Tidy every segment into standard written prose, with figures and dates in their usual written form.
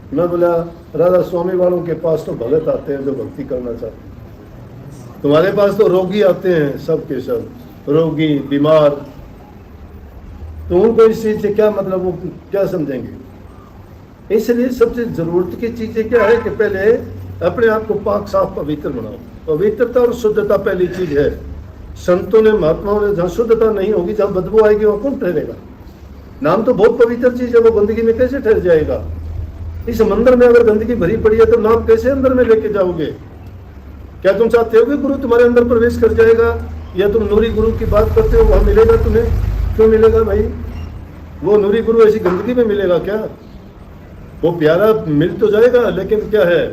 मैं बोला राधा स्वामी वालों के पास तो भगत आते हैं जो भक्ति करना चाहते हैं, तुम्हारे पास तो रोगी आते हैं, सब के सब रोगी बीमार, तो उनको इस चीज से क्या मतलब, वो क्या समझेंगे। इसलिए सबसे जरूरत की चीजें क्या है कि पहले अपने आप को पाक साफ पवित्र बनाओ। पवित्रता और शुद्धता पहली चीज है। संतों ने महात्माओं ने, जहाँ शुद्धता नहीं होगी, जहाँ बदबू आएगी, वहाँ कौन ठहरेगा। नाम तो बहुत पवित्र चीज है, वो गंदगी में कैसे ठहर जाएगा। इस मंदिर में अगर गंदगी भरी पड़ी है तो नाम कैसे अंदर में लेके जाओगे। क्या तुम चाहते हो कि गुरु तुम्हारे अंदर प्रवेश कर जाएगा, या तुम नूरी गुरु की बात करते हो वहां मिलेगा तुम्हें? क्यों मिलेगा भाई? वो नूरी गुरु ऐसी गंदगी में मिलेगा क्या? वो प्यारा मिल तो जाएगा, लेकिन क्या है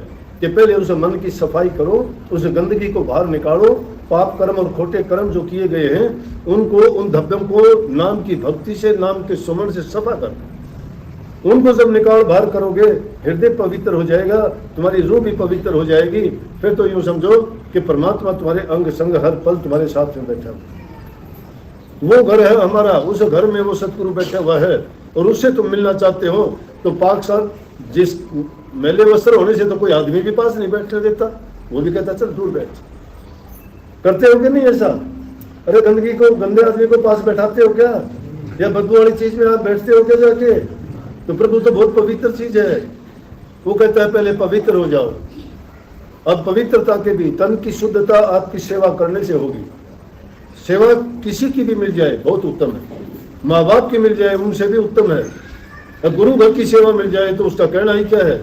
कि पहले उस मन की सफाई करो, उस गंदगी को बाहर निकालो। पाप कर्म और खोटे कर्म जो किए गए हैं उनको, उन धब्बों को नाम की भक्ति से, नाम के सुमन से सफा कर, उनको जब निकाल बाहर करोगे, हृदय पवित्र हो जाएगा, तुम्हारी रूह भी पवित्र हो जाएगी। फिर तो यूं समझो कि परमात्मा तुम्हारे अंग संग हर पल तुम्हारे साथ में बैठा हुआ। वो घर है हमारा, उस घर में वो सतगुरु बैठा हुआ है, और उससे तुम मिलना चाहते हो तो पाक साथ, जिस मैले वस्त्र होने से तो कोई आदमी भी पास नहीं बैठने देता, वो भी कहता चल दूर बैठ। करते हो कि नहीं ऐसा? अरे गंदगी को, गंदे आदमी को पास बैठाते हो क्या, या बदबू वाली चीज में आप बैठते हो क्या जाके? तो प्रभु तो बहुत पवित्र चीज है। वो कहता है पहले पवित्र हो जाओ। अब पवित्रता के भी, तन की शुद्धता आपकी सेवा करने से होगी। सेवा किसी की भी मिल जाए बहुत उत्तम है, माँ बाप की मिल जाए उनसे भी उत्तम है, और गुरु घर की सेवा मिल जाए तो उसका कहना ही क्या है।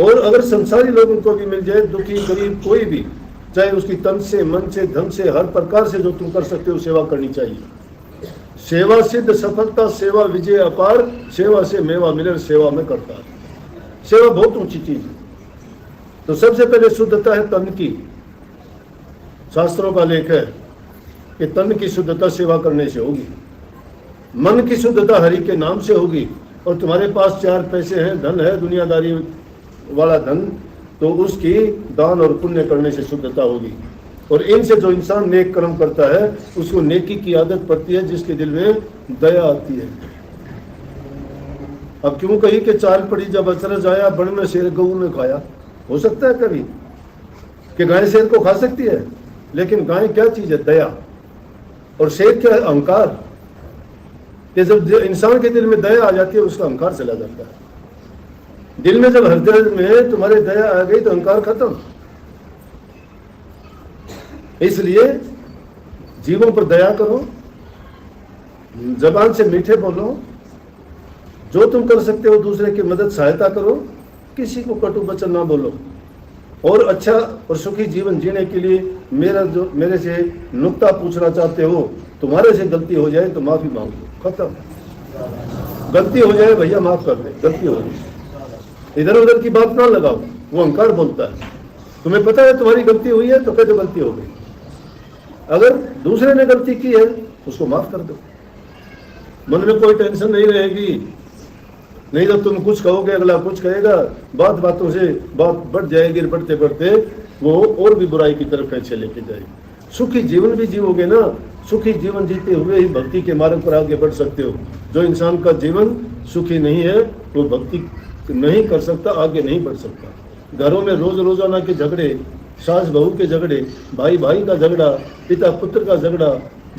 और अगर संसारी लोगों को भी मिल जाए, दुखी गरीब कोई भी, चाहे उसकी तन से, मन से, धन से, हर प्रकार से जो तुम कर सकते हो सेवा करनी चाहिए। सेवा सिद्ध सफलता, सेवा विजय अपार, सेवा से मेवा मिले सेवा में करता है। सेवा बहुत ऊंची चीज है। तो सबसे पहले शुद्धता है तन की। शास्त्रों का लेख है कि तन की शुद्धता सेवा करने से होगी, मन की शुद्धता हरि के नाम से होगी। और तुम्हारे पास 4 पैसे हैं, धन है, दुनियादारी वाला धन, तो उसकी दान और पुण्य करने से शुद्धता होगी। और इनसे जो इंसान नेक कर्म करता है उसको नेकी की आदत पड़ती है, जिसके दिल में दया आती है। अब क्यों कही कि चाल पड़ी जब अचरज आया, बन में शेर गऊ ने खाया। हो सकता है कभी कि गाय शेर को खा सकती है, लेकिन गाय क्या चीज है? दया। और शेर क्या है? अहंकार। कि जब इंसान के दिल में दया आ जाती है उसका अहंकार चला जाता है। दिल में जब हृदय में तुम्हारे दया आ गई तो अहंकार खत्म। इसलिए जीवों पर दया करो, जबान से मीठे बोलो, जो तुम कर सकते हो दूसरे की मदद सहायता करो, किसी को कटु वचन ना बोलो। और अच्छा और सुखी जीवन जीने के लिए मेरे से नुक्ता पूछना चाहते हो, तुम्हारे से गलती हो जाए तो माफी मांगो, खत्म। गलती हो जाए भैया माफ कर दे, गलती हो जाए, इधर उधर की बात ना लगाओ, वो अहंकार बोलता है। तुम्हें पता है तुम्हारी गलती हुई है तो कह दो गलती हो गई। अगर दूसरे ने गलती की है उसको माफ कर दो, मन में कोई टेंशन नहीं रहेगी। नहीं तो तुम कुछ कहोगे अगला कुछ कहेगा, बातों से बात बढ़ जाएगी, बढ़ते बढ़ते वो और भी बुराई की तरफ कैसे लेके जाएगी। सुखी जीवन भी जीवोगे ना, सुखी जीवन जीते हुए ही भक्ति के मार्ग पर आगे बढ़ सकते हो। जो इंसान का जीवन सुखी नहीं है वो भक्ति नहीं कर सकता, आगे नहीं बढ़ सकता। घरों में रोज रोजाना के झगड़े, सास बहू के झगड़े, भाई भाई का झगड़ा, पिता पुत्र का झगड़ा,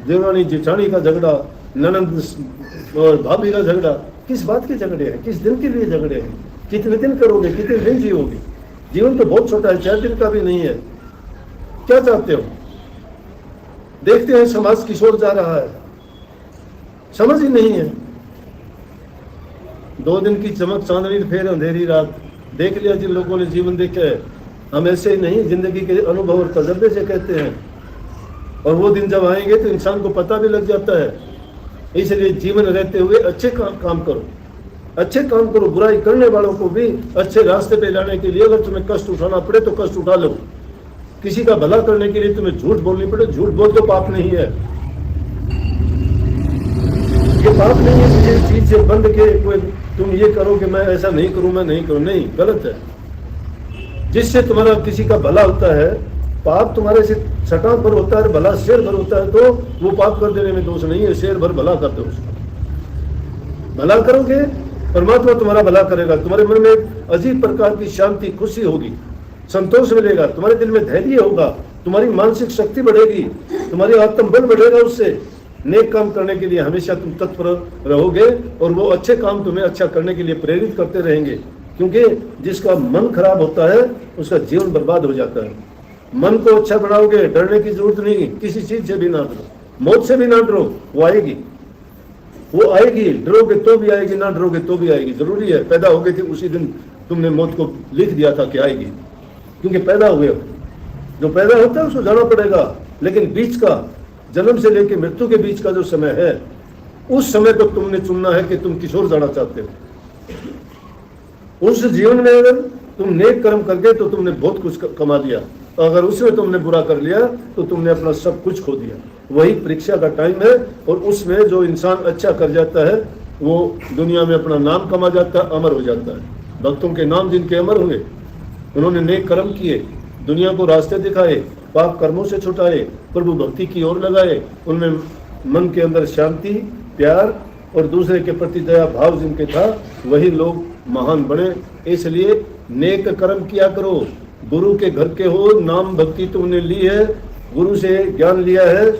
देवरानी जेठानी का झगड़ा, ननद और भाभी का झगड़ा, किस बात के झगड़े हैं? किस दिन के लिए झगड़े हैं? कितने दिन करोगे, कितने दिन जियोगे? जीवन तो बहुत छोटा है, 4 दिन का भी नहीं है। क्या चाहते हो? देखते हैं समाज किस ओर जा रहा है, समझ ही नहीं है। 2 दिन की चमक चांदनी फिर अंधेरी रात। देख लिया जिन लोगों ने जीवन देखा है। हम ऐसे ही नहीं, जिंदगी के अनुभव और तजर्बे से कहते हैं। और वो दिन जब आएंगे तो इंसान को पता भी लग जाता है। इसलिए जीवन रहते हुए अच्छे काम करो, अच्छे काम करो। बुराई करने वालों को भी अच्छे रास्ते पे लाने के लिए अगर तुम्हें कष्ट उठाना पड़े तो कष्ट उठा लो। किसी का भला करने के लिए तुम्हें झूठ बोलनी पड़े, झूठ बोल तो पाप नहीं है। ये पाप नहीं है किसी चीज से बंद के कोई तुम ये करो कि मैं ऐसा नहीं करूं, मैं नहीं करूं, नहीं, गलत है। जिससे तुम्हारा किसी का भला होता है, पाप तुम्हारे से छटाक भर होता है, भला शेर भर होता है, तो वो पाप कर देने में दोष नहीं है। शेर भर भला कर दो, उसका भला करोगे परमात्मा तुम्हारा भला करेगा, तुम्हारे मन में एक अजीब प्रकार की शांति, खुशी होगी, संतोष मिलेगा, तुम्हारे दिल में धैर्य होगा, तुम्हारी मानसिक शक्ति बढ़ेगी, तुम्हारी आत्मबल बढ़ेगा। उससे नेक काम करने के लिए हमेशा तुम तत्पर रहोगे और वो अच्छे काम तुम्हें अच्छा करने के लिए प्रेरित करते रहेंगे। क्योंकि जिसका मन खराब होता है उसका जीवन बर्बाद हो जाता है। मन को अच्छा बनाओगे, डरने की जरूरत नहीं, किसी चीज से भी ना डरो, मौत से भी ना डरो, वो आएगी, वो आएगी, डरोगे तो भी आएगी, ना डरोगे तो भी आएगी। जरूरी है, पैदा हो गए थे उसी दिन तुमने मौत को लिख दिया था कि आएगी, क्योंकि पैदा हुए हो। जो पैदा होता है उसको जाना पड़ेगा, लेकिन बीच का, जन्म से लेकर मृत्यु के बीच का जो समय है, उस समय को तुमने चुनना है कि तुम किशोर जाना चाहते हो। उस जीवन में अगर तुम नेक कर्म करके तो तुमने बहुत कुछ कमा लिया, अगर उसमें तुमने बुरा कर लिया तो तुमने अपना सब कुछ खो दिया। वही परीक्षा का टाइम है, और उसमें जो इंसान अच्छा कर जाता है वो दुनिया में अपना नाम कमा जाता है, अमर हो जाता है। भक्तों के नाम जिनके अमर हुए, उन्होंने नेक कर्म किए, दुनिया को रास्ते दिखाए, पाप कर्मों से छुटाए, प्रभु भक्ति की ओर लगाए, उनमें मन के अंदर शांति, प्यार और दूसरे के प्रति दया भाव जिनके था, वही लोग महान बने। इसलिए नेक कर्म किया करो। गुरु के घर के हो, नाम भक्ति तुमने ली है, गुरु से ज्ञान लिया है,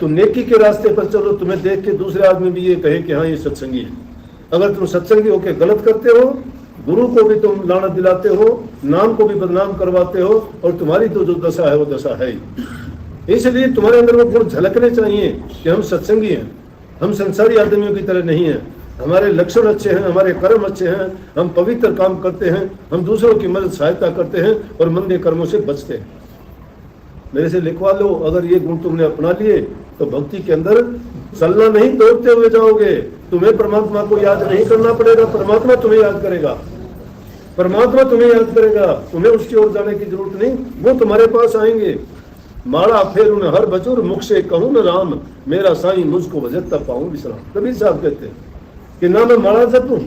तो नेकी के रास्ते पर चलो। तुम्हें देख के दूसरे आदमी भी ये कहे कि हाँ ये सत्संगी है। अगर तुम सत्संगी होकर गलत करते हो, गुरु को भी तुम लानत दिलाते हो, नाम को भी बदनाम करवाते हो, और तुम्हारी तो जो दशा है वो दशा है ही। इसलिए तुम्हारे अंदर वो गुण झलकने चाहिए कि हम सत्संगी हैं, हम संसारी आदमियों की तरह नहीं हैं, हमारे लक्षण अच्छे हैं, हमारे कर्म अच्छे हैं, हम पवित्र काम करते हैं, हम दूसरों की मदद सहायता करते हैं और मंदे कर्मों से बचते हैं। मेरे से लिखवा लो, अगर ये गुण तुमने अपना लिए तो भक्ति के अंदर चलना नहीं, दौड़ते हुए जाओगे। तुम्हें परमात्मा को याद नहीं करना पड़ेगा, परमात्मा तुम्हें याद करेगा, परमात्मा तुम्हें याद करेगा। तुम्हें उसकी ओर जाने की जरूरत नहीं, वो तुम्हारे पास आएंगे। माड़ा फेर उन हर बचुर, मुख से कहूं न राम, मेरा साईं मुझको भजता पाऊं विश्राम। कबीर साहब कहते हैं कि ना मैं माड़ा जपूं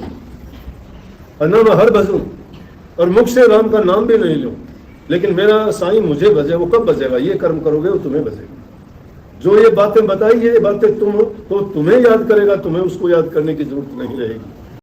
और ना मैं हर भजूं और मुख से राम का नाम भी नहीं लूं, लेकिन मेरा साईं मुझे भजे। वो कब भजेगा? ये कर्म करोगे वो तुम्हें भजेगा। जो ये बातें बताई, ये बातें तुम तो तुम्हें याद करेगा, तुम्हें उसको याद करने की जरूरत नहीं रहेगी।